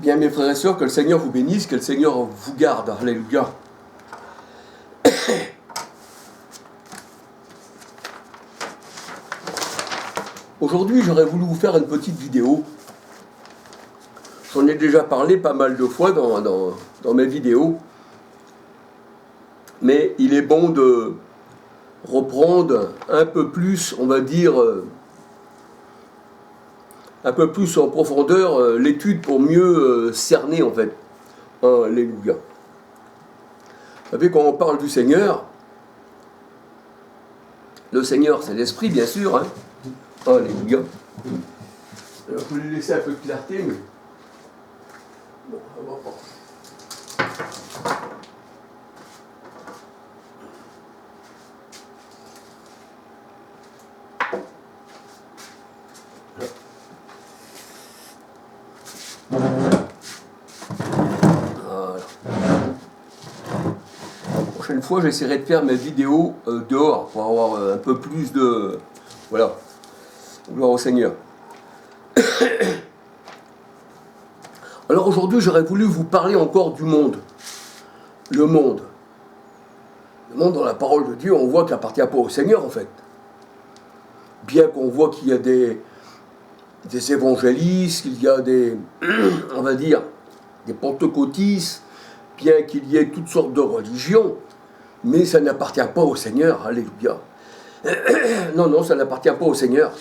Bien, mes frères et sœurs, que le Seigneur vous bénisse, que le Seigneur vous garde. Alléluia. Aujourd'hui, j'aurais voulu vous faire une petite vidéo. J'en ai déjà parlé pas mal de fois dans mes vidéos. Mais il est bon de reprendre un peu plus, on va dire, un peu plus en profondeur l'étude pour mieux cerner, en fait. Alléluia. Vous savez, quand on parle du Seigneur, le Seigneur, c'est l'Esprit, bien sûr. Hein. Alléluia. Alors, je vais lui laisser un peu de clarté, mais... Bon, on va pas. Une fois, j'essaierai de faire mes vidéos dehors pour avoir un peu plus de... Voilà. Gloire au Seigneur. Alors aujourd'hui, j'aurais voulu vous parler encore du monde. Le monde. Le monde, dans la parole de Dieu, on voit qu'il n'appartient pas au Seigneur, en fait. Bien qu'on voit qu'il y a des évangélistes, qu'il y a des... on va dire, des pentecôtistes, bien qu'il y ait toutes sortes de religions, mais ça n'appartient pas au Seigneur, alléluia. Non, ça n'appartient pas au Seigneur.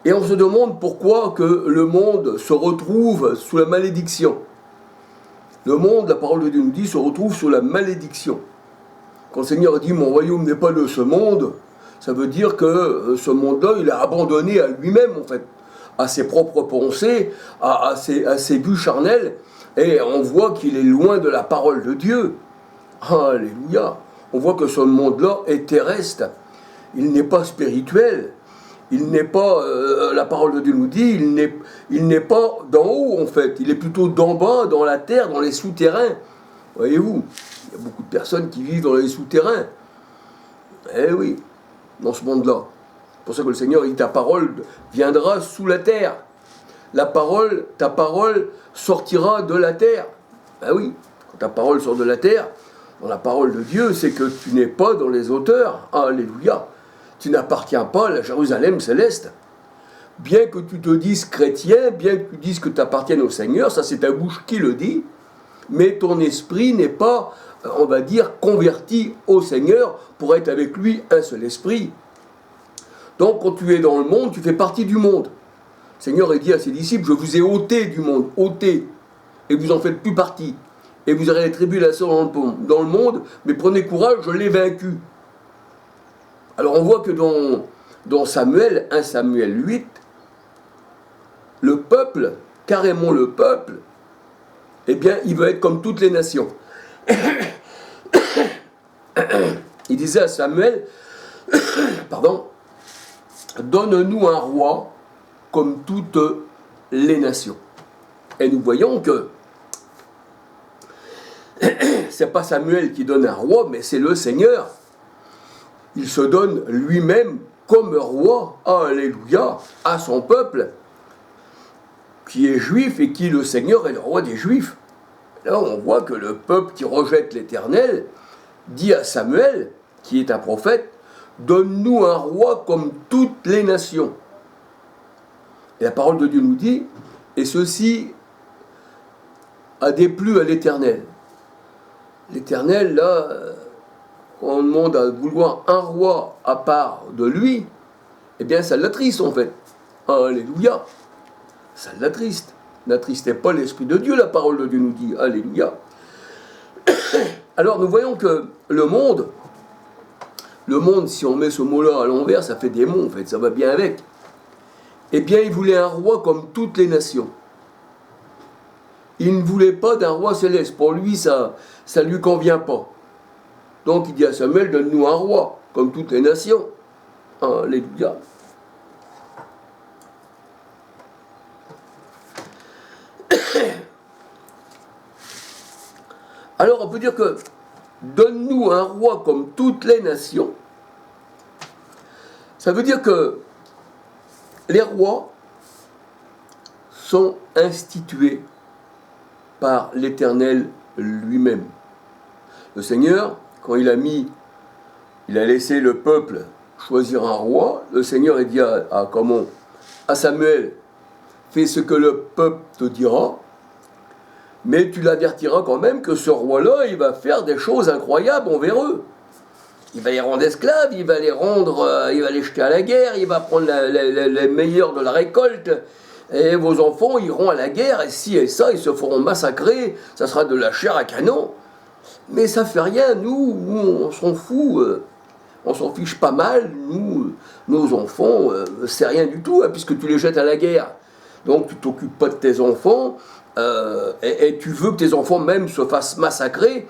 Et on se demande pourquoi que le monde se retrouve sous la malédiction. Le monde, la parole de Dieu nous dit, se retrouve sous la malédiction. Quand le Seigneur dit « Mon royaume n'est pas de ce monde », ça veut dire que ce monde-là, il est abandonné à lui-même, en fait, à ses propres pensées, à ses buts charnels, et on voit qu'il est loin de la parole de Dieu. Alléluia. On voit que ce monde-là est terrestre. Il n'est pas spirituel. Il n'est pas, la parole de Dieu nous dit, il n'est pas d'en haut en fait. Il est plutôt d'en bas, dans la terre, dans les souterrains. Voyez-vous, il y a beaucoup de personnes qui vivent dans les souterrains. Eh oui, dans ce monde-là. C'est pour ça que le Seigneur dit, ta parole viendra sous la terre. Ta parole sortira de la terre. Ah oui, quand ta parole sort de la terre, dans la parole de Dieu, c'est que tu n'es pas dans les hauteurs. Alléluia. Tu n'appartiens pas à la Jérusalem céleste. Bien que tu te dises chrétien, bien que tu dises que tu appartiennes au Seigneur, ça c'est ta bouche qui le dit, mais ton esprit n'est pas, on va dire, converti au Seigneur pour être avec lui un seul esprit. Donc quand tu es dans le monde, tu fais partie du monde. Le Seigneur a dit à ses disciples, je vous ai ôté du monde, ôté, et vous en faites plus partie. Et vous aurez les tribulations dans le monde, mais prenez courage, je l'ai vaincu. Alors on voit que dans Samuel, 1 Samuel 8, le peuple, carrément le peuple, eh bien, il veut être comme toutes les nations. Il disait à Samuel, pardon, donne-nous un roi comme toutes les nations. Et nous voyons que c'est pas Samuel qui donne un roi, mais c'est le Seigneur. Il se donne lui-même comme roi, alléluia, à son peuple, qui est juif et qui, le Seigneur, est le roi des Juifs. Là, on voit que le peuple qui rejette l'Éternel dit à Samuel, qui est un prophète, donne-nous un roi comme toutes les nations. Et la parole de Dieu nous dit, et ceci a déplu à l'Éternel. L'Éternel, là, quand on demande à vouloir un roi à part de lui, eh bien ça l'attriste en fait. Alléluia. Ça l'attriste. N'attristez pas l'Esprit de Dieu, la parole de Dieu nous dit. Alléluia. Alors nous voyons que le monde, si on met ce mot-là à l'envers, ça fait démon en fait, ça va bien avec. Eh bien il voulait un roi comme toutes les nations. Il ne voulait pas d'un roi céleste. Pour lui, ça ne lui convient pas. Donc il dit à Samuel, donne-nous un roi, comme toutes les nations. Alléluia. Alors on peut dire que, donne-nous un roi comme toutes les nations. Ça veut dire que les rois sont institués par l'Éternel lui-même. Le Seigneur, quand il a laissé le peuple choisir un roi, le Seigneur a dit à Samuel, fais ce que le peuple te dira, mais tu l'avertiras quand même que ce roi-là, il va faire des choses incroyables envers eux. Il va les rendre esclaves, il va les jeter à la guerre, il va prendre les meilleurs de la récolte, et vos enfants iront à la guerre, et ci et ça, ils se feront massacrer, ça sera de la chair à canon. Mais ça fait rien, nous on s'en fout, on s'en fiche pas mal, nos enfants, c'est rien du tout, puisque tu les jettes à la guerre. Donc tu t'occupes pas de tes enfants, et tu veux que tes enfants même se fassent massacrer,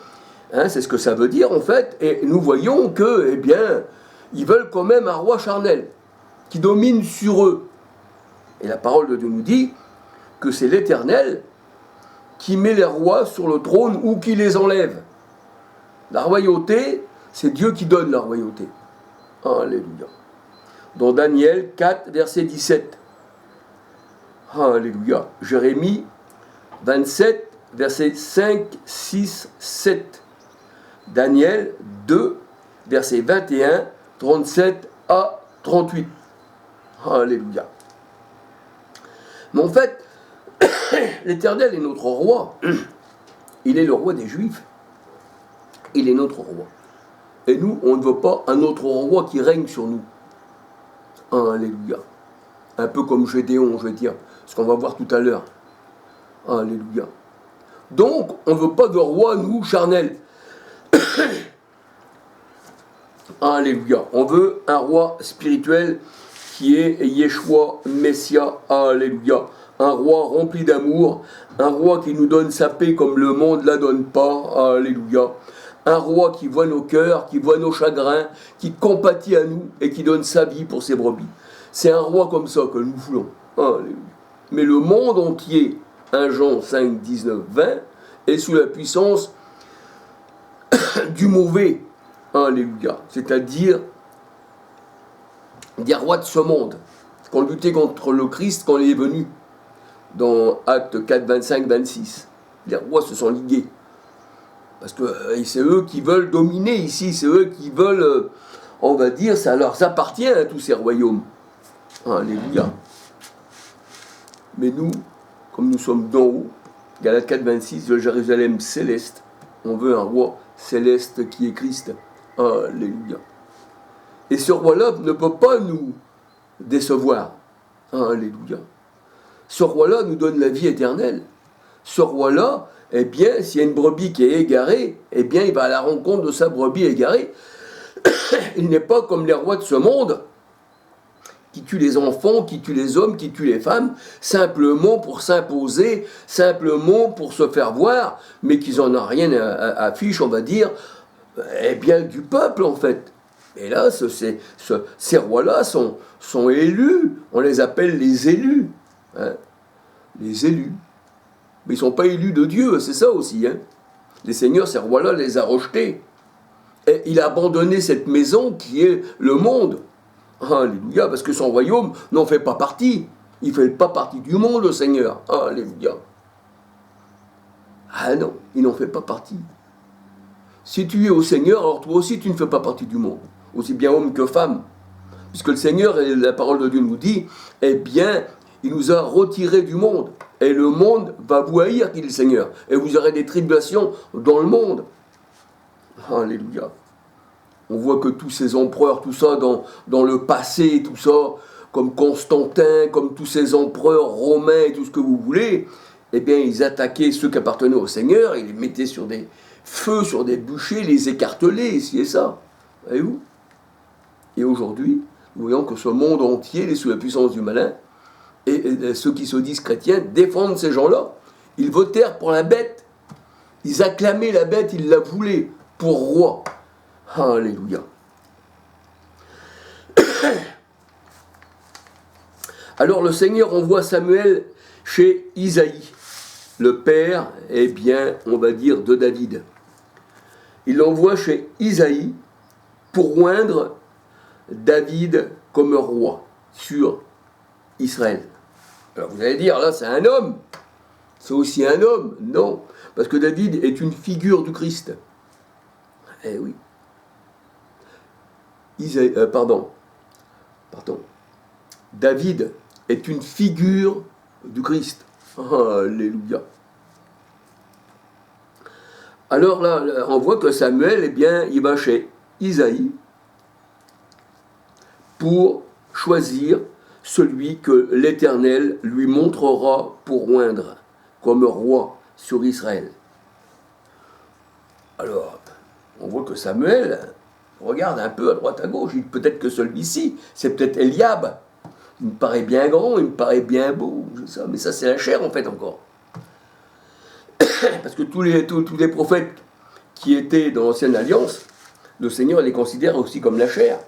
c'est ce que ça veut dire en fait, et nous voyons que, eh bien, ils veulent quand même un roi charnel, qui domine sur eux. Et la parole de Dieu nous dit que c'est l'Éternel qui met les rois sur le trône ou qui les enlève. La royauté, c'est Dieu qui donne la royauté. Alléluia. Dans Daniel 4, verset 17. Alléluia. Jérémie 27, verset 5, 6, 7. Daniel 2, verset 21, 37 à 38. Alléluia. Mais en fait, l'Éternel est notre roi. Il est le roi des Juifs. Il est notre roi. Et nous, on ne veut pas un autre roi qui règne sur nous. Alléluia. Un peu comme Gédéon, je vais dire, ce qu'on va voir tout à l'heure. Alléluia. Donc, on ne veut pas de roi, nous, charnel. Alléluia. On veut un roi spirituel qui est Yeshua, Messia. Alléluia. Un roi rempli d'amour, un roi qui nous donne sa paix comme le monde ne la donne pas. Alléluia. Un roi qui voit nos cœurs, qui voit nos chagrins, qui compatit à nous et qui donne sa vie pour ses brebis. C'est un roi comme ça que nous voulons. Alléluia. Mais le monde entier, 1 Jean 5, 19, 20, est sous la puissance du mauvais. Alléluia. C'est-à-dire des rois de ce monde qui ont lutté contre le Christ quand il est venu. Dans Actes 4, 25, 26. Les rois se sont ligués. Parce que c'est eux qui veulent dominer ici, c'est eux qui veulent, on va dire, ça leur appartient à tous ces royaumes. Alléluia. Mais nous, comme nous sommes d'en haut, Galates 4, 26, le Jérusalem céleste, on veut un roi céleste qui est Christ. Alléluia. Et ce roi-là ne peut pas nous décevoir. Alléluia. Ce roi-là nous donne la vie éternelle. Ce roi-là, eh bien, s'il y a une brebis qui est égarée, eh bien, il va à la rencontre de sa brebis égarée. Il n'est pas comme les rois de ce monde, qui tuent les enfants, qui tuent les hommes, qui tuent les femmes, simplement pour s'imposer, simplement pour se faire voir, mais qu'ils n'en ont rien à fiche, on va dire, eh bien, du peuple, en fait. Et là, ces rois-là sont élus, on les appelle les élus. Les élus. Mais ils ne sont pas élus de Dieu, c'est ça aussi. Les seigneurs, ces rois-là, les a rejetés. Et il a abandonné cette maison qui est le monde. Alléluia, parce que son royaume n'en fait pas partie. Il ne fait pas partie du monde, le Seigneur. Alléluia. Ah non, il n'en fait pas partie. Si tu es au Seigneur, alors toi aussi tu ne fais pas partie du monde. Aussi bien homme que femme. Puisque le Seigneur, et la parole de Dieu nous dit, eh bien, il nous a retirés du monde. Et le monde va vous haïr, dit le Seigneur. Et vous aurez des tribulations dans le monde. Alléluia. On voit que tous ces empereurs, tout ça, dans le passé, tout ça, comme Constantin, comme tous ces empereurs romains et tout ce que vous voulez, eh bien, ils attaquaient ceux qui appartenaient au Seigneur, ils les mettaient sur des feux, sur des bûchers, les écartelaient, ci et ça. Voyez-vous ? Et aujourd'hui, nous voyons que ce monde entier est sous la puissance du malin. Et ceux qui se disent chrétiens défendent ces gens-là. Ils votèrent pour la bête. Ils acclamaient la bête, ils la voulaient pour roi. Alléluia. Alors le Seigneur envoie Samuel chez Isaïe, le père, eh bien, on va dire, de David. Il l'envoie chez Isaïe pour oindre David comme roi sur Israël. Alors vous allez dire, là c'est un homme. C'est aussi un homme. Non, parce que David est une figure du Christ. Eh oui. Pardon. David est une figure du Christ. Alléluia. Alors là, on voit que Samuel, eh bien, il va chez Isaïe pour choisir celui que l'Éternel lui montrera pour oindre comme roi sur Israël. Alors, on voit que Samuel regarde un peu à droite à gauche, il dit peut-être que celui-ci, c'est peut-être Eliab. Il me paraît bien grand, il me paraît bien beau, mais ça c'est la chair en fait encore. Parce que tous les prophètes qui étaient dans l'Ancienne Alliance, le Seigneur les considère aussi comme la chair.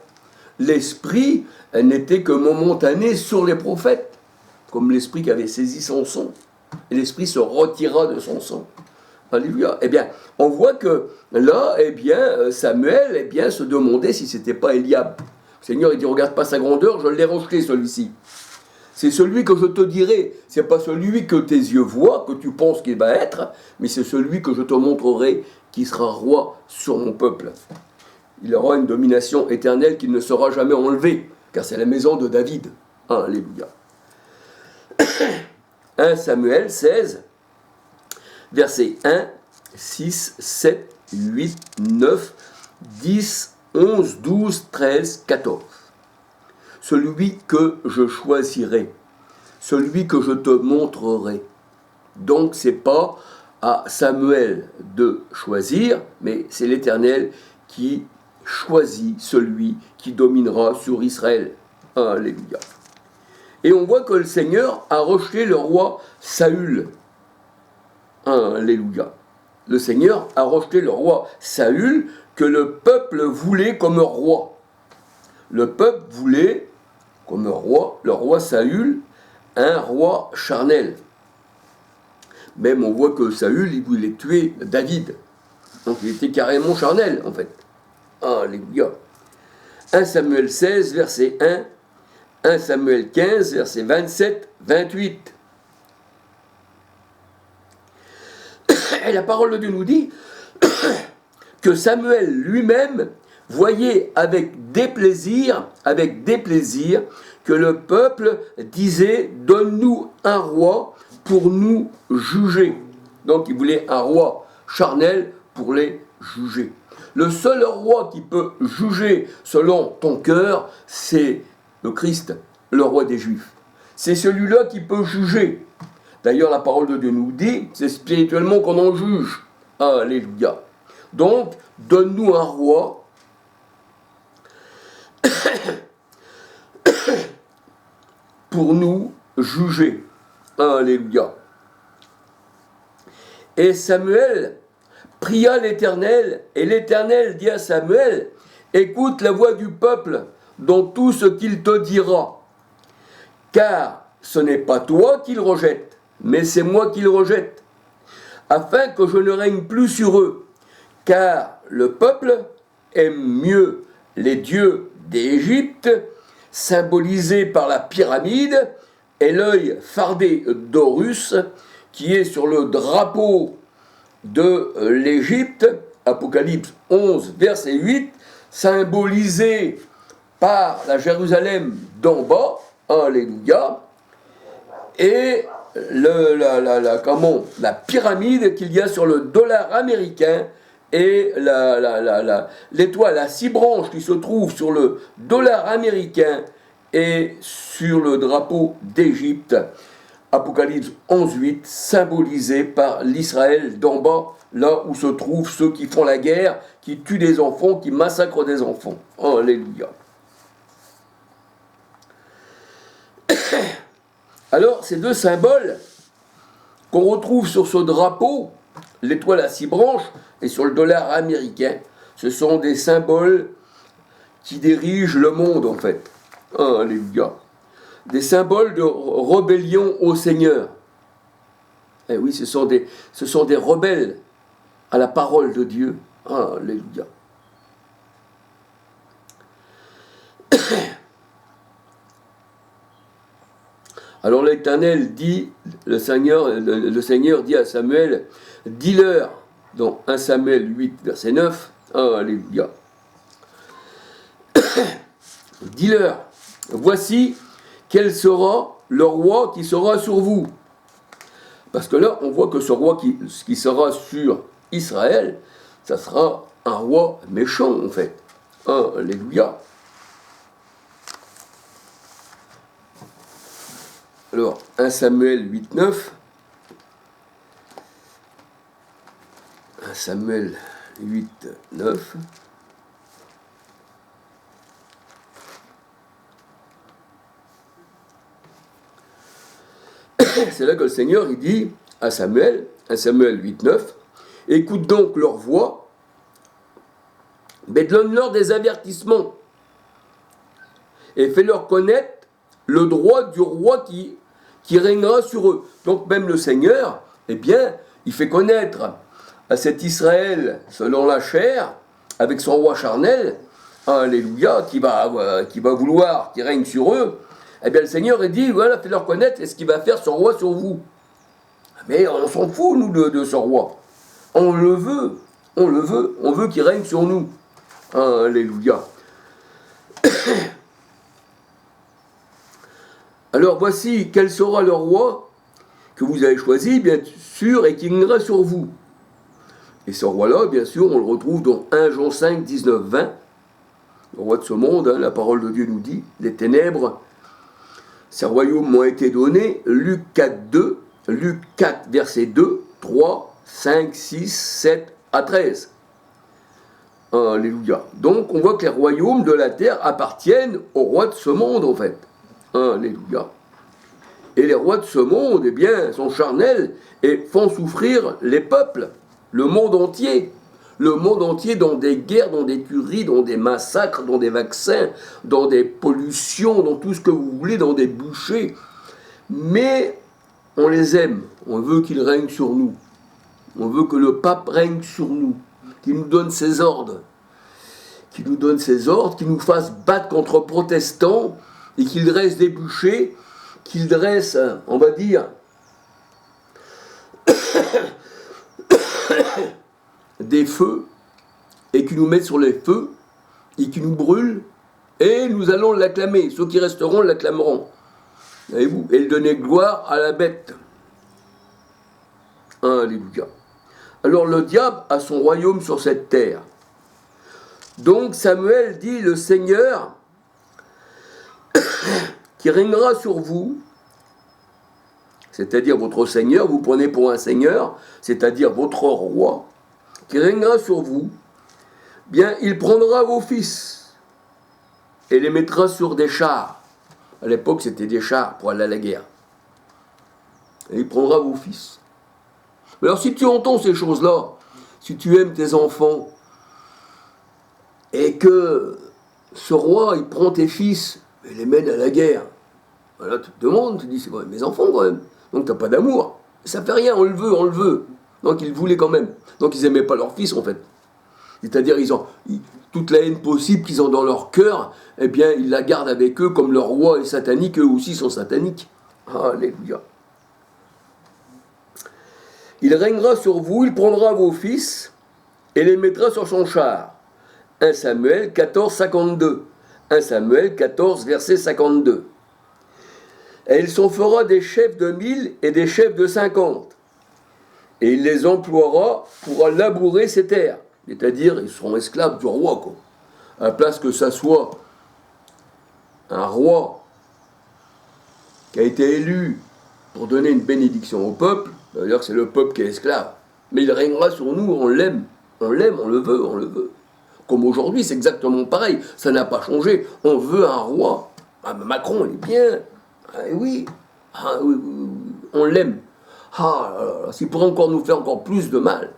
L'esprit n'était que momentané sur les prophètes, comme l'esprit qui avait saisi Samson. Et l'esprit se retira de son sang. Alléluia. Eh bien, on voit que là, eh bien, Samuel, eh bien, se demandait si c'était pas Eliab. Le Seigneur, il dit, regarde pas sa grandeur, je l'ai rejeté celui-ci. C'est celui que je te dirai. C'est pas celui que tes yeux voient, que tu penses qu'il va être, mais c'est celui que je te montrerai qui sera roi sur mon peuple. Il aura une domination éternelle qui ne sera jamais enlevée, car c'est la maison de David. Alléluia. 1 Samuel 16, versets 1, 6, 7, 8, 9, 10, 11, 12, 13, 14. Celui que je choisirai, celui que je te montrerai. Donc c'est pas à Samuel de choisir, mais c'est l'Éternel qui choisit celui qui dominera sur Israël. Alléluia. Et on voit que le Seigneur a rejeté le roi Saül. Alléluia. Le Seigneur a rejeté le roi Saül que le peuple voulait comme roi. Le peuple voulait comme roi, le roi Saül, un roi charnel. Même on voit que Saül, il voulait tuer David. Donc il était carrément charnel, en fait. Alléluia. 1 Samuel 16, verset 1. 1 Samuel 15, verset 27, 28. Et la parole de Dieu nous dit que Samuel lui-même voyait avec déplaisir que le peuple disait « Donne-nous un roi pour nous juger ». Donc il voulait un roi charnel pour les juger. Le seul roi qui peut juger selon ton cœur, c'est le Christ, le roi des Juifs. C'est celui-là qui peut juger. D'ailleurs, la parole de Dieu nous dit, c'est spirituellement qu'on en juge. Alléluia. Donc, donne-nous un roi pour nous juger. Alléluia. Et Samuel pria l'Éternel, et l'Éternel dit à Samuel, écoute la voix du peuple dans tout ce qu'il te dira, car ce n'est pas toi qu'il rejette, mais c'est moi qui le rejette, afin que je ne règne plus sur eux, car le peuple aime mieux les dieux d'Égypte, symbolisés par la pyramide et l'œil fardé d'Horus, qui est sur le drapeau de l'Égypte, Apocalypse 11, verset 8, symbolisé par la Jérusalem d'en bas, alléluia, et la pyramide qu'il y a sur le dollar américain et l'étoile à 6 branches qui se trouve sur le dollar américain et sur le drapeau d'Égypte. Apocalypse 11.8, symbolisé par l'Israël d'en bas, là où se trouvent ceux qui font la guerre, qui tuent des enfants, qui massacrent des enfants. Alléluia. Alors, ces deux symboles qu'on retrouve sur ce drapeau, l'étoile à 6 branches, et sur le dollar américain, ce sont des symboles qui dirigent le monde, en fait. Alléluia. Des symboles de rébellion au Seigneur. Eh oui, ce sont des rebelles à la parole de Dieu. Alléluia. Alors l'Éternel dit, le Seigneur dit à Samuel, dis-leur, dans 1 Samuel 8, verset 9, alléluia, dis-leur, voici quel sera le roi qui sera sur vous. Parce que là, on voit que ce roi qui sera sur Israël, ça sera un roi méchant, en fait. Alléluia. Alors, 1 Samuel 8, 9. 1 Samuel 8, 9. C'est là que le Seigneur il dit à Samuel, 1 Samuel 8, 9, écoute donc leur voix, mais donne-leur des avertissements et fais-leur connaître le droit du roi qui régnera sur eux. Donc même le Seigneur, eh bien, il fait connaître à cet Israël, selon la chair, avec son roi charnel, alléluia, qui va vouloir, qui règne sur eux, eh bien le Seigneur il dit, voilà, fais-leur connaître ce qu'il va faire ce roi sur vous. Mais on s'en fout, nous, de ce roi. On le veut, on veut qu'il règne sur nous. Alléluia. Alors voici quel sera le roi que vous avez choisi, bien sûr, et qui régnera sur vous. Et ce roi-là, bien sûr, on le retrouve dans 1 Jean 5, 19, 20. Le roi de ce monde, la parole de Dieu nous dit, les ténèbres, ces royaumes m'ont été donnés, Luc 4, 2, Luc 4, verset 2, 3, 5, 6, 7 à 13. Alléluia. Donc on voit que les royaumes de la terre appartiennent aux rois de ce monde, en fait. Alléluia. Et les rois de ce monde, eh bien, sont charnels et font souffrir les peuples, le monde entier. Le monde entier dans des guerres, dans des tueries, dans des massacres, dans des vaccins, dans des pollutions, dans tout ce que vous voulez, dans des bouchées. Mais on les aime, on veut qu'ils règnent sur nous. On veut que le pape règne sur nous, qu'il nous donne ses ordres. Qu'il nous donne ses ordres, qu'il nous fasse battre contre protestants et qu'il dresse des bûchers, qu'il dresse, on va dire, des feux, et qui nous mettent sur les feux, et qui nous brûlent, et nous allons l'acclamer. Ceux qui resteront l'acclameront. Voyez-vous, et donner gloire à la bête. Alléluia. Alors le diable a son royaume sur cette terre. Donc Samuel dit, le Seigneur qui régnera sur vous, c'est-à-dire votre Seigneur, vous prenez pour un Seigneur, c'est-à-dire votre roi, qui régnera sur vous, bien il prendra vos fils et les mettra sur des chars. À l'époque, c'était des chars pour aller à la guerre. Et il prendra vos fils. Alors si tu entends ces choses-là, si tu aimes tes enfants, et que ce roi, il prend tes fils et les mène à la guerre, voilà, tu te demandes, tu te dis, c'est quand même mes enfants quand même. Donc tu n'as pas d'amour. Ça fait rien, on le veut. Donc ils voulaient quand même. Donc ils n'aimaient pas leur fils en fait. C'est-à-dire toute la haine possible qu'ils ont dans leur cœur, eh bien ils la gardent avec eux comme leur roi est satanique, eux aussi sont sataniques. Alléluia. Il régnera sur vous, il prendra vos fils et les mettra sur son char. 1 Samuel 14, 52. 1 Samuel 14, verset 52. Et il s'en fera des chefs de 1000 et des chefs de 50. Et il les emploiera pour labourer ses terres. C'est-à-dire, ils seront esclaves du roi, quoi. À la place que ça soit un roi qui a été élu pour donner une bénédiction au peuple, d'ailleurs c'est le peuple qui est esclave. Mais il régnera sur nous, on l'aime, on le veut. Comme aujourd'hui, c'est exactement pareil, ça n'a pas changé. On veut un roi. Ah, Macron, il est bien. Oui, on l'aime. S'il pourrait encore nous faire encore plus de mal.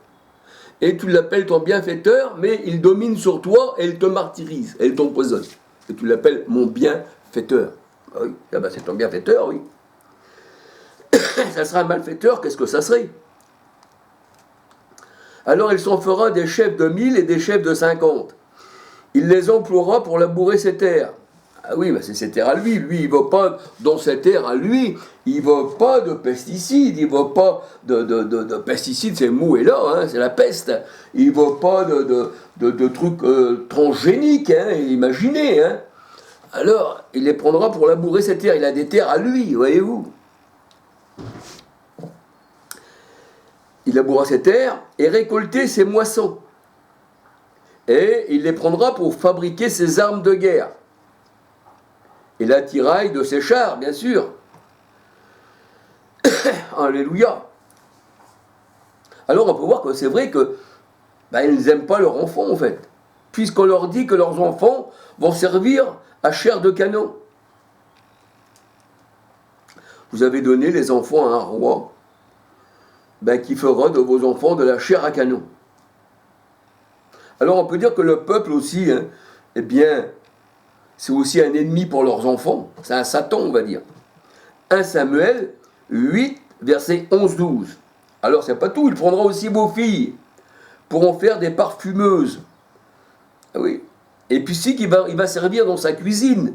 Et tu l'appelles ton bienfaiteur, mais il domine sur toi et il te martyrise, et il t'empoisonne. Et tu l'appelles mon bienfaiteur. Oui, c'est ton bienfaiteur, oui. Ça sera un malfaiteur, qu'est-ce que ça serait? Alors il s'en fera des chefs de 1000 et des chefs de 50. Il les emploiera pour labourer ses terres. Ah oui, mais c'est ses terres à lui. Lui, il ne veut pas, dans ses terres à lui, il ne veut pas de pesticides. Il ne veut pas de pesticides, c'est le mot est là, hein, c'est la peste. Il ne veut pas de trucs transgéniques, hein, imaginez. Hein. Alors, il les prendra pour labourer ses terres. Il a des terres à lui, voyez-vous. Il labourera ses terres et récolter ses moissons. Et il les prendra pour fabriquer ses armes de guerre. Et l'attirail de ses chars, bien sûr. Alléluia. Alors on peut voir que c'est vrai que ils n'aiment pas leurs enfants en fait, puisqu'on leur dit que leurs enfants vont servir à chair de canon. Vous avez donné les enfants à un roi qui fera de vos enfants de la chair à canon. Alors on peut dire que le peuple aussi, hein, eh bien, c'est aussi un ennemi pour leurs enfants. C'est un Satan, on va dire. 1 Samuel 8, versets 11-12. Alors c'est pas tout, il prendra aussi vos filles pour en faire des parfumeuses. Ah oui. Et puis il va servir dans sa cuisine.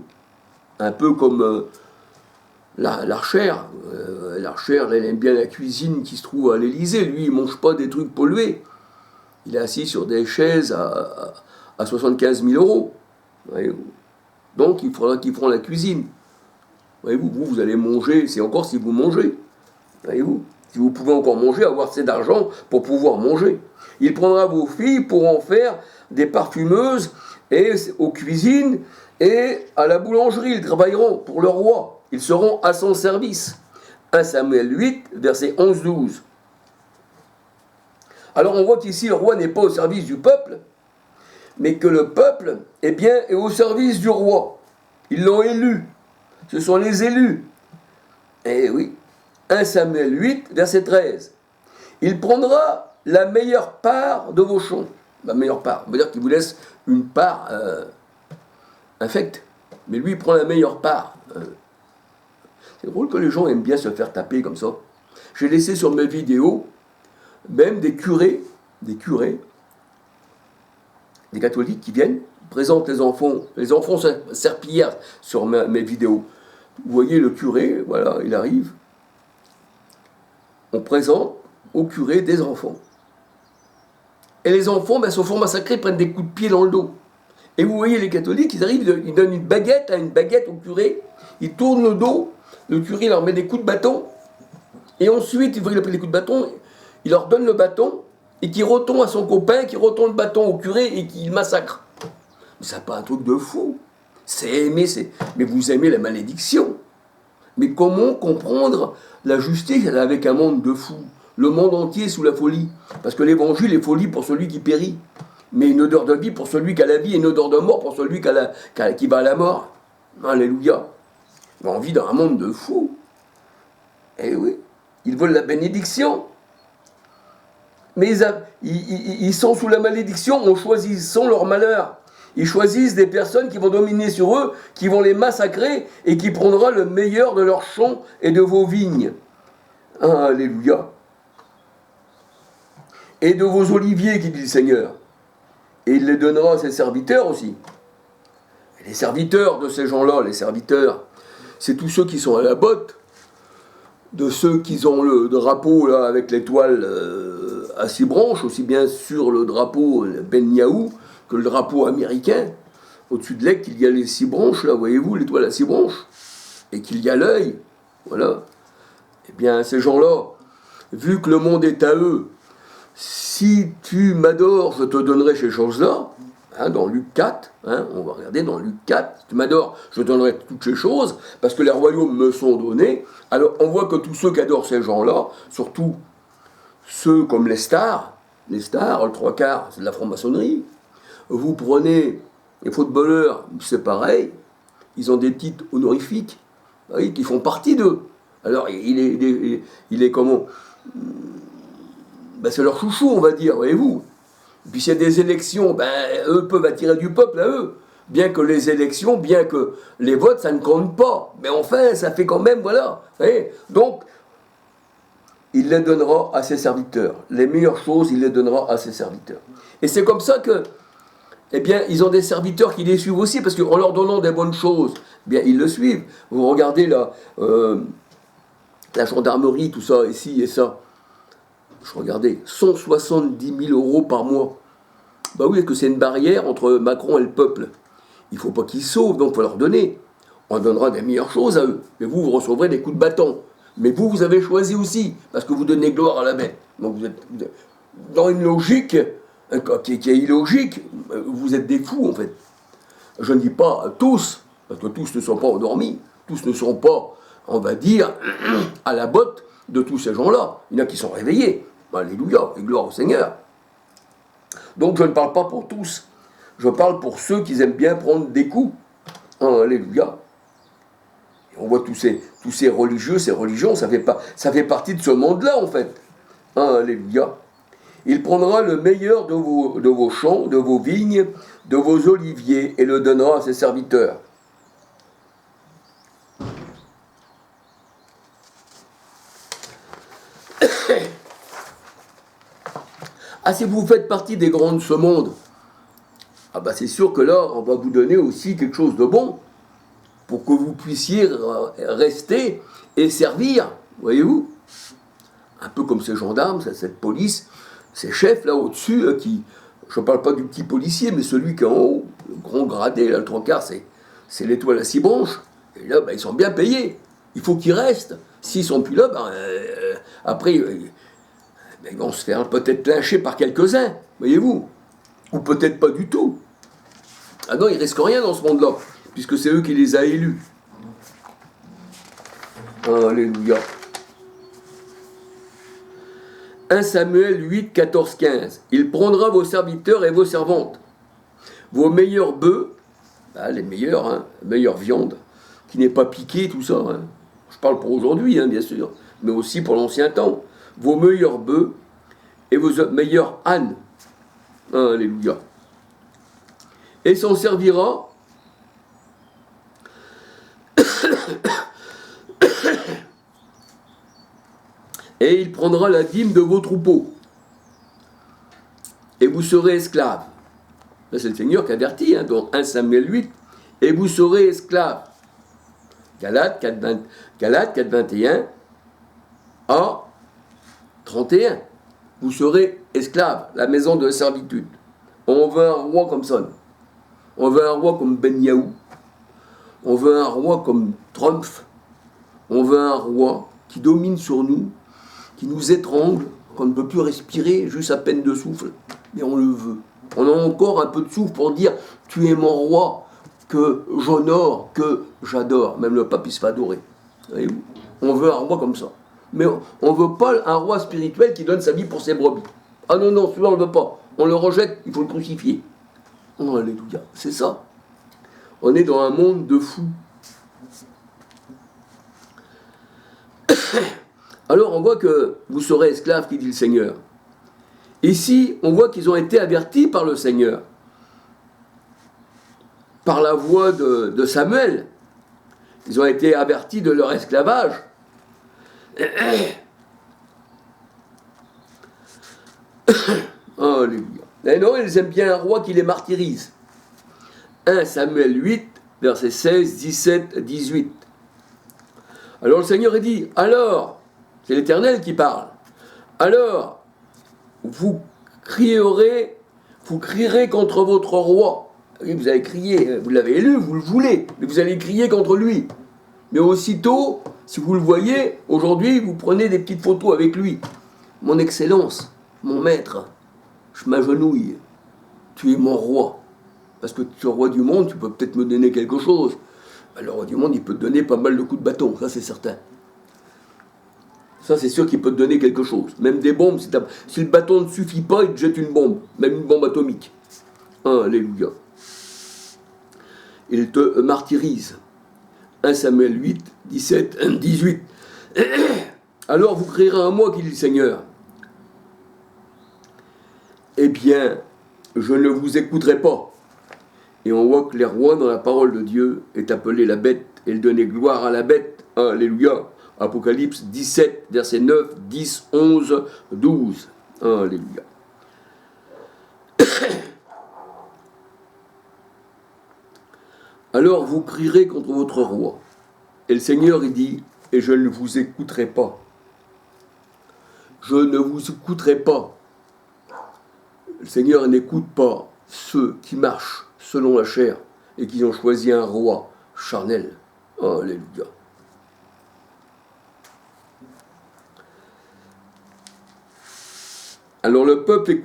Un peu comme l'archère. L'archère, elle aime bien la cuisine qui se trouve à l'Élysée. Lui, il ne mange pas des trucs pollués. Il est assis sur des chaises à 75 000 euros. Voyez-vous. Donc, il faudra qu'ils feront la cuisine. Voyez-vous, vous allez manger, c'est encore si vous mangez. Voyez-vous, si vous pouvez encore manger, avoir assez d'argent pour pouvoir manger. Il prendra vos filles pour en faire des parfumeuses et aux cuisines et à la boulangerie. Ils travailleront pour le roi. Ils seront à son service. 1 Samuel 8, verset 11-12. Alors on voit qu'ici le roi n'est pas au service du peuple, mais que le peuple est au service du roi. Ils l'ont élu. Ce sont les élus. Eh oui. 1 Samuel 8, verset 13. Il prendra la meilleure part de vos champs. La meilleure part. On veut dire qu'il vous laisse une part infecte. Mais lui, il prend la meilleure part. C'est drôle que les gens aiment bien se faire taper comme ça. J'ai laissé sur mes vidéos même des curés, des catholiques qui viennent, présentent les enfants serpillèrent sur mes vidéos. Vous voyez le curé, voilà, il arrive. On présente au curé des enfants. Et les enfants se font massacrer, prennent des coups de pied dans le dos. Et vous voyez les catholiques, ils arrivent, ils donnent une baguette au curé, ils tournent le dos, le curé leur met des coups de bâton, et ensuite, il voit qu'il a pris des coups de bâton, il leur donne le bâton, et qui retourne à son copain, qui retourne le bâton au curé, et qui le massacre. Mais c'est pas un truc de fou. Mais vous aimez la malédiction. Mais comment comprendre la justice avec un monde de fous? Le monde entier est sous la folie. Parce que l'évangile est folie pour celui qui périt. Mais une odeur de vie pour celui qui a la vie, et une odeur de mort pour celui qui va à la mort. Alléluia. On vit dans un monde de fous. Eh oui, ils veulent la bénédiction. Mais ils sont sous la malédiction en choisissant leur malheur. Ils choisissent des personnes qui vont dominer sur eux, qui vont les massacrer et qui prendra le meilleur de leurs champs et de vos vignes. Alléluia. Et de vos oliviers, qui dit le Seigneur. Et il les donnera à ses serviteurs aussi. Et les serviteurs de ces gens-là, les serviteurs, c'est tous ceux qui sont à la botte, de ceux qui ont le drapeau là, avec l'étoile à 6 branches, aussi bien sur le drapeau Ben Yahu que le drapeau américain. Au-dessus de l'aigle, il y a les 6 branches, là, voyez-vous, l'étoile à 6 branches, et qu'il y a l'œil, voilà. Eh bien, ces gens-là, vu que le monde est à eux, si tu m'adores, je te donnerai ces choses-là, dans Luc 4, on va regarder dans Luc 4, si tu m'adores, je te donnerai toutes ces choses, parce que les royaumes me sont donnés. Alors, on voit que tous ceux qui adorent ces gens-là, surtout ceux comme les stars, le 3/4, c'est de la franc-maçonnerie. Vous prenez les footballeurs, c'est pareil, ils ont des titres honorifiques, qui font partie d'eux. Alors, il est comment? C'est leur chouchou, on va dire, voyez-vous. Et puis s'il y a des élections, eux peuvent attirer du peuple à eux. Bien que les élections, bien que les votes, ça ne compte pas. Mais enfin, ça fait quand même, voilà. Voyez. Donc, il les donnera à ses serviteurs. Les meilleures choses, il les donnera à ses serviteurs. Et c'est comme ça que, eh bien, ils ont des serviteurs qui les suivent aussi, parce qu'en leur donnant des bonnes choses, eh bien, ils le suivent. Vous regardez là, la gendarmerie, tout ça, ici et ça. Je regardais, 170 000 euros par mois. Bah oui, est-ce que c'est une barrière entre Macron et le peuple? Il ne faut pas qu'ils sauvent, donc il faut leur donner. On donnera des meilleures choses à eux. Mais vous recevrez des coups de bâton. Mais vous avez choisi aussi, parce que vous donnez gloire à la bête. Donc vous êtes dans une logique qui est illogique. Vous êtes des fous, en fait. Je ne dis pas tous, parce que tous ne sont pas endormis, tous ne sont pas, on va dire, à la botte de tous ces gens-là. Il y en a qui sont réveillés. Alléluia, et gloire au Seigneur. Donc je ne parle pas pour tous. Je parle pour ceux qui aiment bien prendre des coups. Alléluia. Et on voit tous ces religieux, ces religions, ça fait partie de ce monde-là, en fait. Alléluia. Il prendra le meilleur de vos champs, de vos vignes, de vos oliviers, et le donnera à ses serviteurs. Ah, si vous faites partie des grands de ce monde, ah bah c'est sûr que là, on va vous donner aussi quelque chose de bon, pour que vous puissiez rester et servir, voyez-vous. Un peu comme ces gendarmes, cette police, ces chefs là au-dessus, qui, je ne parle pas du petit policier, mais celui qui est en haut, le grand gradé, là, le 3/4, c'est l'étoile à 6 branches, et là, bah, ils sont bien payés, il faut qu'ils restent. S'ils ne sont plus là, bah, après, ils vont se faire peut-être lyncher par quelques-uns, voyez-vous, ou peut-être pas du tout. Ah non, ils risquent rien dans ce monde-là, puisque c'est eux qui les a élus. Alléluia. 1 Samuel 8, 14, 15. Il prendra vos serviteurs et vos servantes, vos meilleurs bœufs, les meilleures viandes, qui n'est pas piquée, tout ça. Je parle pour aujourd'hui, bien sûr, mais aussi pour l'ancien temps. Vos meilleurs bœufs et vos meilleurs ânes. Alléluia. Et s'en servira et il prendra la dîme de vos troupeaux et vous serez esclaves. Là, c'est le Seigneur qui avertit, dans 1 Samuel 8, et vous serez esclaves. Galates 4, 21 à 31. Vous serez esclaves, la maison de la servitude. On veut un roi comme ça. On veut un roi comme Ben Yaou. On veut un roi comme Trump. On veut un roi qui domine sur nous, qui nous étrangle, qu'on ne peut plus respirer, juste à peine de souffle. Mais on le veut. On a encore un peu de souffle pour dire « Tu es mon roi, que j'honore, que j'adore ». Même le pape, il se fait adorer. Voyez-vous ? On veut un roi comme ça. Mais on ne veut pas un roi spirituel qui donne sa vie pour ses brebis. Ah non, non, celui-là, on ne le veut pas. On le rejette, il faut le crucifier. Oh, alléluia, c'est ça. On est dans un monde de fous. Alors on voit que vous serez esclaves, qui dit le Seigneur. Ici, on voit qu'ils ont été avertis par le Seigneur. Par la voix de Samuel. Ils ont été avertis de leur esclavage. Alléluia. Et non, ils aiment bien un roi qui les martyrise. 1 Samuel 8, versets 16, 17, 18. Alors le Seigneur dit, alors, c'est l'Éternel qui parle, alors, vous crierez contre votre roi. Oui, vous allez crier, vous l'avez élu, vous le voulez, mais vous allez crier contre lui. Mais aussitôt, si vous le voyez, aujourd'hui, vous prenez des petites photos avec lui. Mon Excellence, mon maître, je m'agenouille, tu es mon roi. Parce que tu es roi du monde, tu peux peut-être me donner quelque chose. Le roi du monde, il peut te donner pas mal de coups de bâton, ça c'est certain. Ça c'est sûr qu'il peut te donner quelque chose. Même des bombes, si le bâton ne suffit pas, il te jette une bombe, même une bombe atomique. Alléluia. Il te martyrise. 1 Samuel 8, 17, 18. Alors vous crierez à moi, qui dit le Seigneur. Eh bien, je ne vous écouterai pas. Et on voit que les rois, dans la parole de Dieu, est appelé la bête, et il donnait gloire à la bête. Alléluia. Apocalypse 17, versets 9, 10, 11, 12. Alléluia. Alors vous crierez contre votre roi. Et le Seigneur, il dit, et je ne vous écouterai pas. Je ne vous écouterai pas. Le Seigneur n'écoute pas ceux qui marchent selon la chair et qui ont choisi un roi charnel. Alléluia. Alors le peuple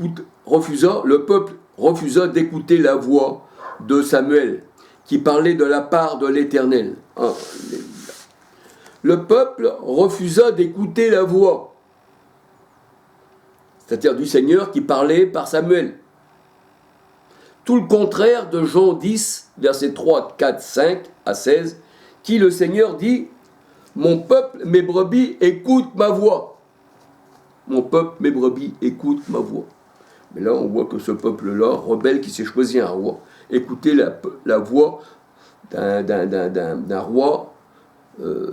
refusa d'écouter la voix de Samuel, qui parlait de la part de l'Éternel. Alléluia. Le peuple refusa d'écouter la voix, c'est-à-dire du Seigneur qui parlait par Samuel. Tout le contraire de Jean 10, versets 3, 4, 5 à 16, qui le Seigneur dit « Mon peuple, mes brebis, écoute ma voix. » Mon peuple, mes brebis, écoute ma voix. Mais là, on voit que ce peuple-là, rebelle, qui s'est choisi un roi, écoutait la voix d'un roi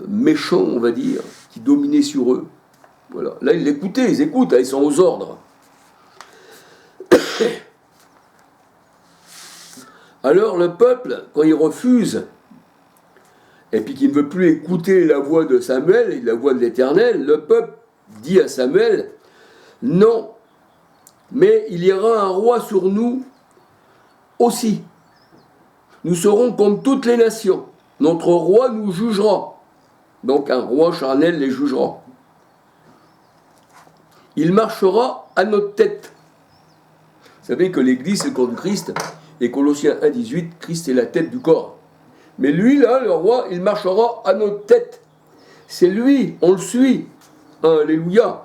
méchant, on va dire, qui dominait sur eux. Voilà. Là, ils l'écoutaient, ils écoutent, ils sont aux ordres. Alors, le peuple, quand il refuse, et puis qu'il ne veut plus écouter la voix de Samuel et la voix de l'Éternel, le peuple dit à Samuel, non, mais il y aura un roi sur nous aussi. Nous serons comme toutes les nations. Notre roi nous jugera. Donc un roi charnel les jugera. Il marchera à notre tête. Vous savez que l'Église, c'est le corps de Christ, et Colossiens 1,18, Christ est la tête du corps. Mais lui, là, le roi, il marchera à notre tête. C'est lui, on le suit. Alléluia.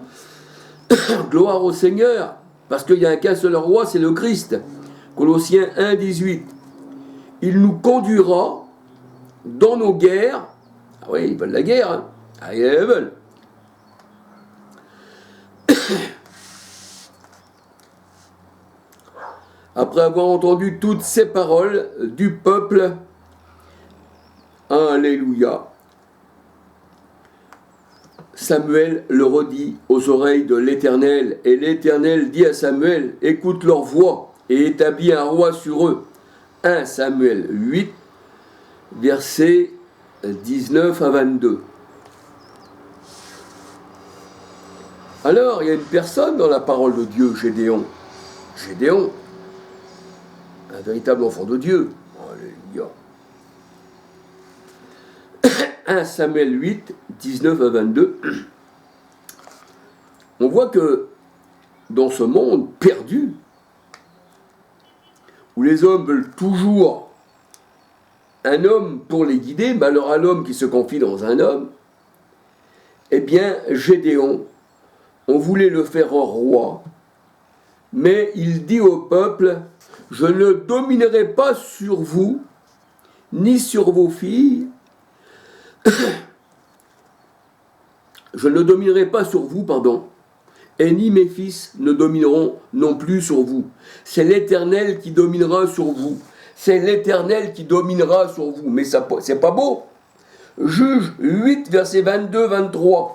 Gloire au Seigneur, parce qu'il n'y a qu'un seul roi, c'est le Christ. Colossiens 1,18. Il nous conduira dans nos guerres. Ah oui, ils veulent la guerre. Hein. Ah, ils la veulent. Après avoir entendu toutes ces paroles du peuple, Alléluia, Samuel le redit aux oreilles de l'Éternel, et l'Éternel dit à Samuel, écoute leur voix et établis un roi sur eux. 1 Samuel 8, versets 19 à 22. Alors, il y a une personne dans la parole de Dieu, Gédéon. Gédéon, un véritable enfant de Dieu. Alléluia. 1 Samuel 8, 19 à 22. On voit que dans ce monde perdu, où les hommes veulent toujours un homme pour les guider, malheur à l'homme qui se confie dans un homme, eh bien, Gédéon, on voulait le faire roi, mais il dit au peuple, je ne dominerai pas sur vous, ni sur vos filles, je ne dominerai pas sur vous, et ni mes fils ne domineront non plus sur vous. C'est l'Éternel qui dominera sur vous. C'est l'Éternel qui dominera sur vous. Mais ça, c'est pas beau. Juge 8, verset 22-23.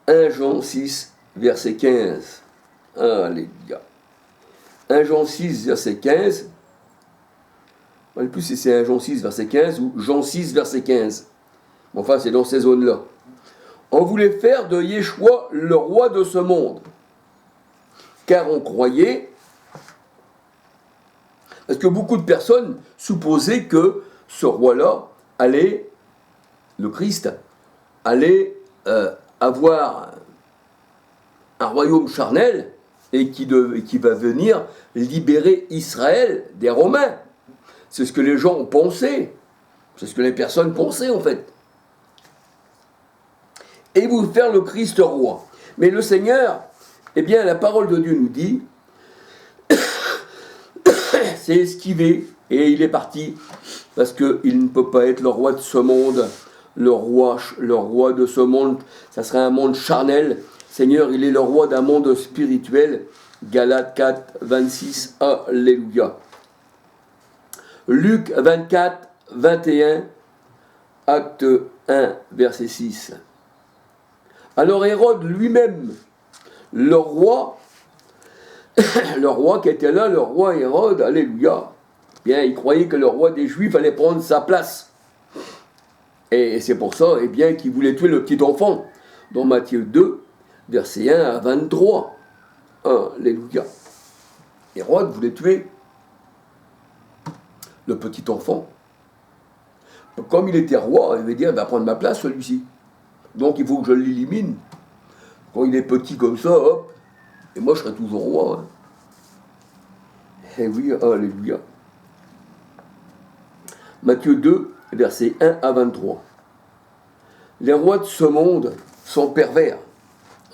1 Jean 6, verset 15. Alléluia. 1 Jean 6, verset 15. Je ne sais plus si c'est 1 Jean 6, verset 15 ou Jean 6, verset 15. Enfin, c'est dans ces zones-là. On voulait faire de Yeshua le roi de ce monde. Car on croyait, parce que beaucoup de personnes supposaient que ce roi-là allait, le Christ, allait avoir un royaume charnel et qui va venir libérer Israël des Romains. C'est ce que les gens ont pensé. C'est ce que les personnes pensaient en fait. Et vous faire le Christ roi. Mais le Seigneur, eh bien, la parole de Dieu nous dit, c'est esquivé, et il est parti, parce qu'il ne peut pas être le roi de ce monde, le roi de ce monde, ça serait un monde charnel. Seigneur, il est le roi d'un monde spirituel. Galates 4, 26, Alléluia. Luc 24, 21, acte 1, verset 6. Alors Hérode lui-même, le roi qui était là, le roi Hérode, alléluia, bien, il croyait que le roi des Juifs allait prendre sa place. Et c'est pour ça, qu'il voulait tuer le petit enfant, dans Matthieu 2, versets 1 à 23. Alléluia. Hérode voulait tuer le petit enfant. Comme il était roi, il veut dire, il va prendre ma place, celui-ci. Donc il faut que je l'élimine. Quand il est petit comme ça, hop, et moi je serai toujours roi. Hein. Eh oui, alléluia. Matthieu 2, versets 1 à 23. Les rois de ce monde sont pervers.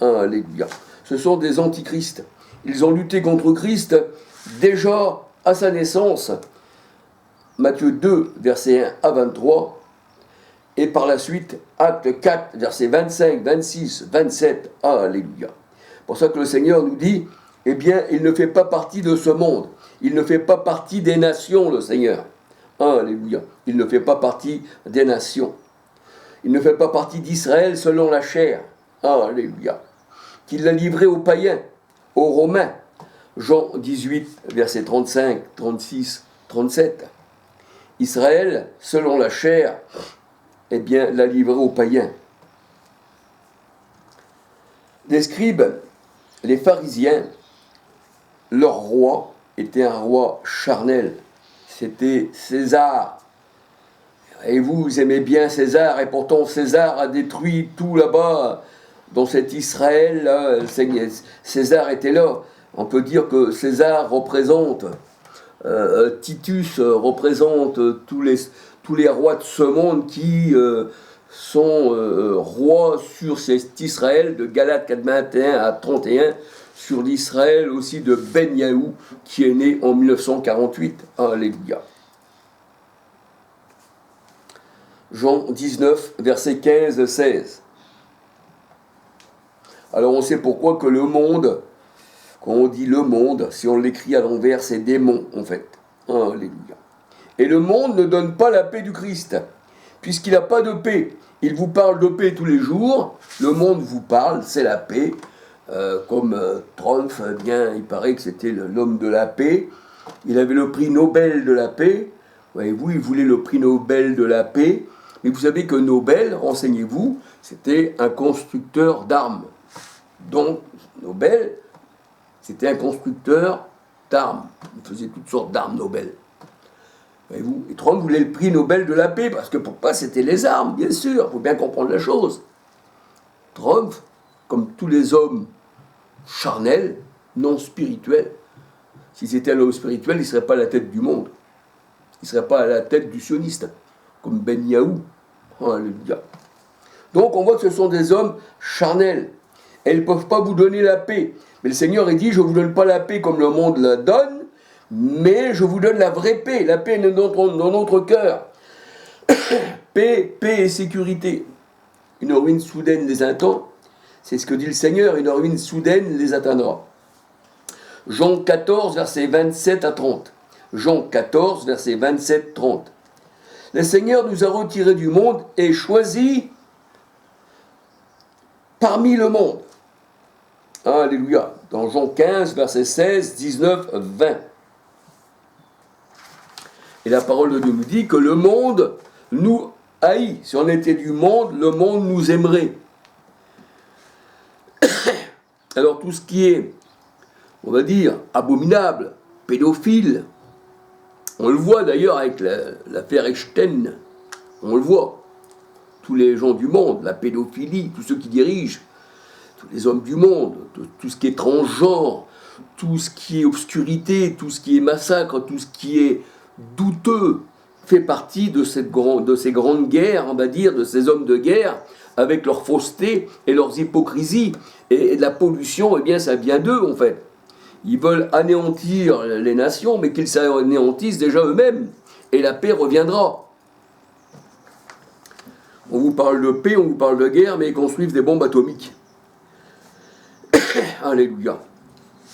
Alléluia. Ce sont des antichrists. Ils ont lutté contre Christ déjà à sa naissance. Matthieu 2, versets 1 à 23. Et par la suite, Acte 4, versets 25, 26, 27. Alléluia. C'est pour ça que le Seigneur nous dit, il ne fait pas partie de ce monde. Il ne fait pas partie des nations, le Seigneur. Alléluia. Il ne fait pas partie des nations. Il ne fait pas partie d'Israël selon la chair. Alléluia. Qu'il l'a livré aux païens, aux Romains. Jean 18, versets 35, 36, 37. Israël, selon la chair, l'a livré aux païens. Les scribes, les pharisiens, leur roi était un roi charnel. C'était César. Et vous aimez bien César, et pourtant César a détruit tout là-bas, dans cet Israël, là, César était là. On peut dire que César représente, Titus représente tous les rois de ce monde qui sont rois sur cet Israël, de Galates 4, 21 à 31, sur l'Israël aussi de Ben Yahu, qui est né en 1948. Alléluia. Jean 19, versets 15-16. Alors on sait pourquoi que le monde, quand on dit le monde, si on l'écrit à l'envers, c'est démon en fait. Alléluia. Et le monde ne donne pas la paix du Christ, puisqu'il n'a pas de paix. Il vous parle de paix tous les jours, le monde vous parle, c'est la paix. Comme Trump, il paraît que c'était l'homme de la paix. Il avait le prix Nobel de la paix. Voyez-vous, il voulait le prix Nobel de la paix. Mais vous savez que Nobel, renseignez-vous, c'était un constructeur d'armes. Donc, Nobel, c'était un constructeur d'armes. Il faisait toutes sortes d'armes Nobel. Voyez-vous, et Trump voulait le prix Nobel de la paix, parce que pourquoi c'était les armes, bien sûr, il faut bien comprendre la chose. Trump, comme tous les hommes charnels, non spirituels, si c'était un homme spirituel, il ne serait pas à la tête du monde. Il ne serait pas à la tête du sioniste, comme Ben Yahu. Alléluia. Donc on voit que ce sont des hommes charnels. Et ils ne peuvent pas vous donner la paix. Mais le Seigneur dit, je ne vous donne pas la paix comme le monde la donne, mais je vous donne la vraie paix. La paix est dans notre cœur. Paix et sécurité. Une ruine soudaine les attend. C'est ce que dit le Seigneur, une ruine soudaine les atteindra. Jean 14, versets 27 à 30. Jean 14, versets 27-30. Le Seigneur nous a retirés du monde et choisi parmi le monde. Alléluia. Dans Jean 15, versets 16, 19, 20. Et la parole de Dieu nous dit que le monde nous haït. Si on était du monde, le monde nous aimerait. Alors tout ce qui est, on va dire, abominable, pédophile, on le voit d'ailleurs avec l'affaire Epstein, on le voit. Tous les gens du monde, la pédophilie, tous ceux qui dirigent, tous les hommes du monde, tout ce qui est transgenre, tout ce qui est obscurité, tout ce qui est massacre, tout ce qui est douteux, fait partie de ces grandes guerres, on va dire, de ces hommes de guerre, avec leur fausseté et leurs hypocrisies. Et de la pollution, ça vient d'eux, en fait. Ils veulent anéantir les nations, mais qu'ils s'anéantissent déjà eux-mêmes. Et la paix reviendra. On vous parle de paix, on vous parle de guerre, mais ils construisent des bombes atomiques. Alléluia.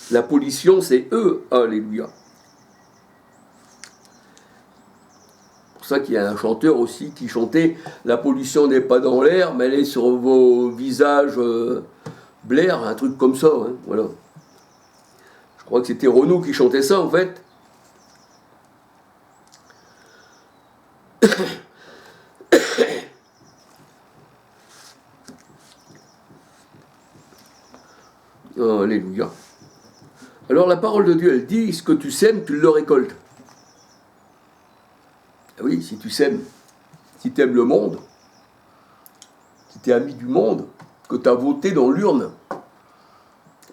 La pollution, c'est eux. Alléluia. C'est pour ça qu'il y a un chanteur aussi qui chantait « La pollution n'est pas dans l'air, mais elle est sur vos visages blaire », un truc comme ça. Hein, voilà. Je crois que c'était Renaud qui chantait ça, en fait. Alléluia. Alors la parole de Dieu, elle dit, ce que tu sèmes, tu le récoltes. Oui, si tu sèmes, si tu aimes le monde, si tu es ami du monde, que tu as voté dans l'urne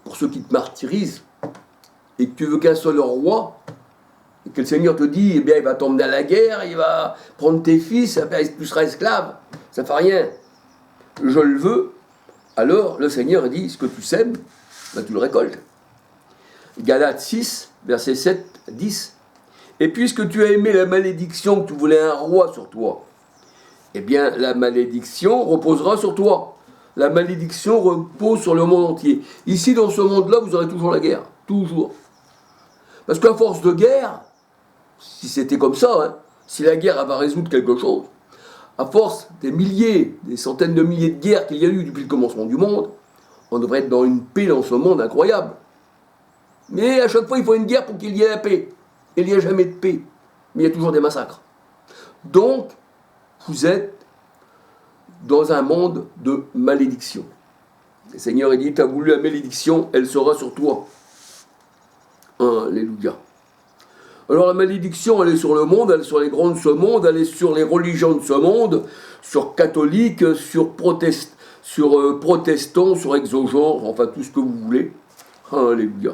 pour ceux qui te martyrisent, et que tu veux qu'un seul roi, et que le Seigneur te dit, eh bien, il va t'emmener à la guerre, il va prendre tes fils, tu seras esclave, ça ne fait rien. Je le veux, alors le Seigneur dit, ce que tu sèmes, ben, tu le récoltes. Galates 6, versets 7, 10. Et puisque tu as aimé la malédiction, que tu voulais un roi sur toi, eh bien, la malédiction reposera sur toi. La malédiction repose sur le monde entier. Ici, dans ce monde-là, vous aurez toujours la guerre. Toujours. Parce qu'à force de guerre, si c'était comme ça, hein, si la guerre va résoudre quelque chose, à force des milliers, des centaines de milliers de guerres qu'il y a eu depuis le commencement du monde, on devrait être dans une paix dans ce monde incroyable. Mais à chaque fois, il faut une guerre pour qu'il y ait la paix. Il n'y a jamais de paix. Mais il y a toujours des massacres. Donc, vous êtes dans un monde de malédiction. Le Seigneur, il dit, tu as voulu la malédiction, elle sera sur toi. Alléluia. Alors la malédiction, elle est sur le monde, elle est sur les grands de ce monde, elle est sur les religions de ce monde, sur catholiques, sur protestants, sur exogenres, enfin tout ce que vous voulez. Alléluia.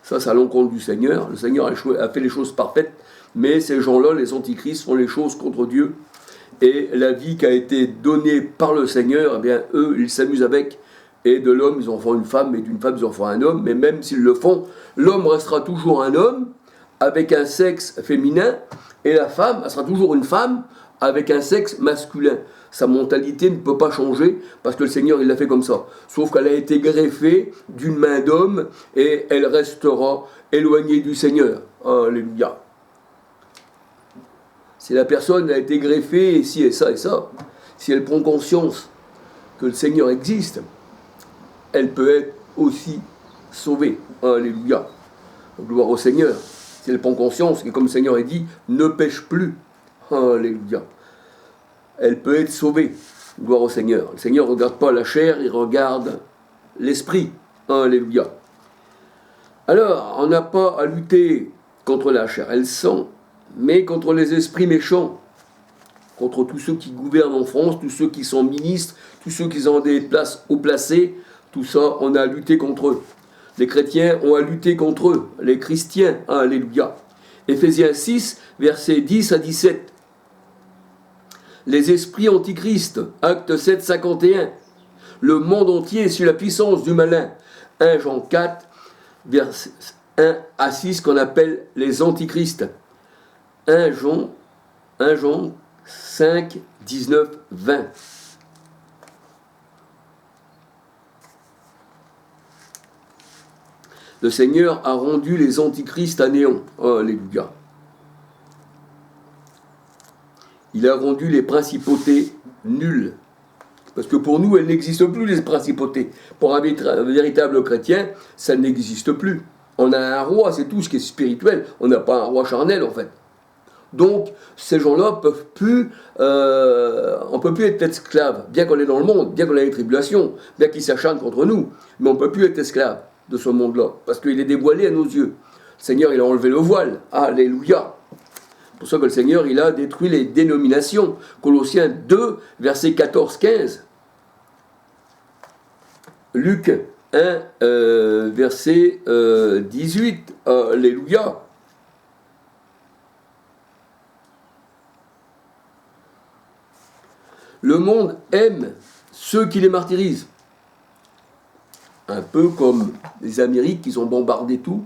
Ça, c'est à l'encontre du Seigneur. Le Seigneur a fait les choses parfaites, mais ces gens-là, les antichrists, font les choses contre Dieu. Et la vie qui a été donnée par le Seigneur, eh bien, eux, ils s'amusent avec. Et de l'homme, ils en font une femme, et d'une femme, ils en font un homme. Mais même s'ils le font, l'homme restera toujours un homme, avec un sexe féminin, et la femme, elle sera toujours une femme, avec un sexe masculin. Sa mentalité ne peut pas changer, parce que le Seigneur, il l'a fait comme ça. Sauf qu'elle a été greffée d'une main d'homme, et elle restera éloignée du Seigneur. Alléluia. Si la personne a été greffée, et ci et ça, si elle prend conscience que le Seigneur existe, elle peut être aussi sauvée. Alléluia. Gloire au Seigneur. Si elle prend conscience, et comme le Seigneur a dit, ne pêche plus. Alléluia. Elle peut être sauvée. Gloire au Seigneur. Le Seigneur ne regarde pas la chair, il regarde l'esprit. Alléluia. Alors, on n'a pas à lutter contre la chair et le sang, mais contre les esprits méchants, contre tous ceux qui gouvernent en France, tous ceux qui sont ministres, tous ceux qui ont des places haut placées, tout ça, on a à lutter contre eux. Les chrétiens ont à lutter contre eux, les chrétiens, alléluia. Éphésiens 6, versets 10 à 17. Les esprits antichristes, acte 7, 51. Le monde entier est sous la puissance du malin. 1 Jean 4, versets 1 à 6, qu'on appelle les antichristes. 1 Jean 5, 19, 20. Le Seigneur a rendu les antichrists à néant. Alléluia. Il a rendu les principautés nulles. Parce que pour nous, elles n'existent plus, les principautés. Pour un véritable chrétien, ça n'existe plus. On a un roi, c'est tout ce qui est spirituel. On n'a pas un roi charnel, en fait. Donc, ces gens-là peuvent plus, on ne peut plus être esclaves, bien qu'on est dans le monde, bien qu'on ait les tribulations, bien qu'ils s'acharnent contre nous, mais on ne peut plus être esclave de ce monde-là, parce qu'il est dévoilé à nos yeux. Le Seigneur, il a enlevé le voile. Alléluia. C'est pour ça que le Seigneur, il a détruit les dénominations. Colossiens 2, versets 14-15. Luc 1, verset 18. Alléluia. Le monde aime ceux qui les martyrisent. Un peu comme les Amériques qui ont bombardé tout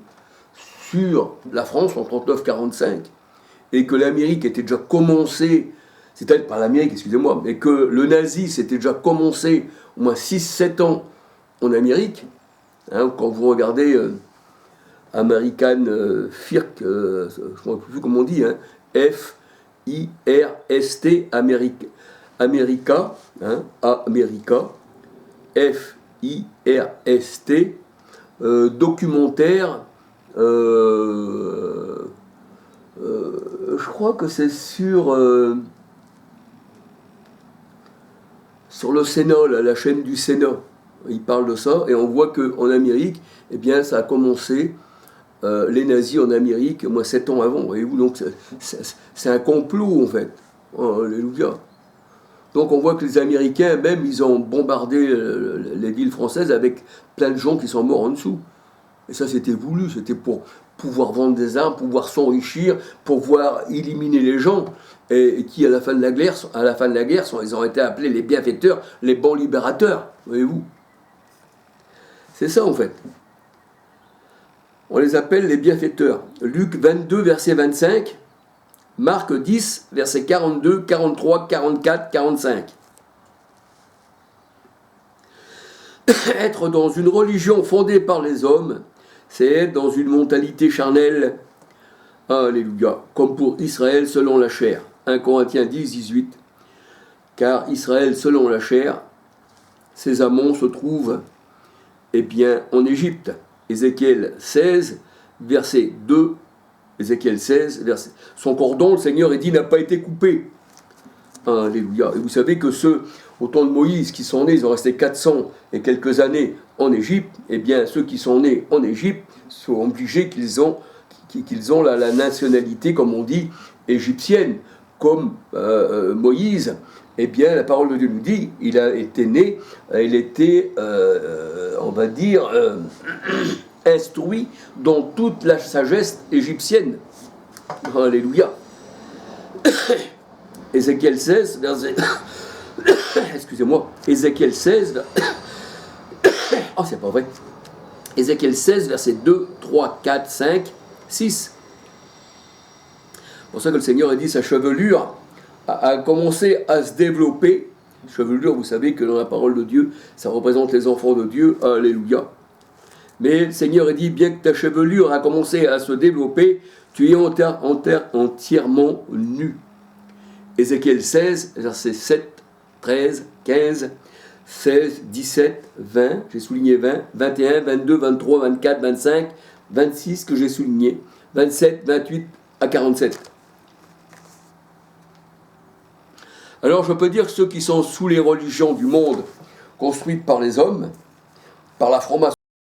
sur la France en 39-45, et que l'Amérique était déjà commencé, c'est-à-dire par l'Amérique, excusez-moi, mais que le nazi s'était déjà commencé au moins 6-7 ans en Amérique. Hein, quand vous regardez American First, je ne sais plus comment on dit, hein, F-I-R-S-T, America, hein, America, F-I-R-S-T, documentaire, je Je crois que c'est sur le Sénat, là, la chaîne du Sénat. Il parle de ça, et on voit qu'en Amérique, eh bien, ça a commencé, les nazis en Amérique, moi, 7 ans avant, voyez-vous, donc c'est un complot, en fait. Oh, alléluia. Donc on voit que les Américains, même, ils ont bombardé les villes françaises avec plein de gens qui sont morts en dessous. Et ça, c'était voulu, c'était pour pouvoir vendre des armes, pouvoir s'enrichir, pouvoir éliminer les gens, et qui, à la fin de la guerre, ils ont été appelés les bienfaiteurs, les bons libérateurs, voyez-vous. C'est ça, en fait. On les appelle les bienfaiteurs. Luc 22, verset 25, Marc 10, verset 42, 43, 44, 45. Être dans une religion fondée par les hommes, c'est être dans une mentalité charnelle, alléluia, comme pour Israël selon la chair. 1 Corinthiens 10, 18. Car Israël selon la chair, ses amants se trouvent, eh bien, en Égypte. Ézéchiel 16, verset 2. Ézéchiel 16, verset. Son cordon, le Seigneur, dit, n'a pas été coupé. Alléluia. Et vous savez que ceux, au temps de Moïse, qui sont nés, ils ont resté 400 et quelques années en Égypte, eh bien, ceux qui sont nés en Égypte sont obligés qu'ils ont la nationalité, comme on dit, égyptienne, comme Moïse. Eh bien, la parole de Dieu nous dit, il a été né, il était, on va dire, instruit dans toute la sagesse égyptienne. Alléluia. Ézéchiel 16, verset... Excusez-moi. Ézéchiel 16... Oh, c'est pas vrai. Ézéchiel 16, verset 2, 3, 4, 5, 6. C'est pour ça que le Seigneur a dit sa chevelure a commencé à se développer. Chevelure, vous savez que dans la parole de Dieu, ça représente les enfants de Dieu. Alléluia. Mais le Seigneur a dit, bien que ta chevelure a commencé à se développer, tu es entièrement nu. Ézéchiel 16, versets 7, 13, 15, 16, 17, 20, j'ai souligné 20, 21, 22, 23, 24, 25, 26 que j'ai souligné, 27, 28 à 47. Alors je peux dire que ceux qui sont sous les religions du monde construites par les hommes, par la franc-maçonnerie,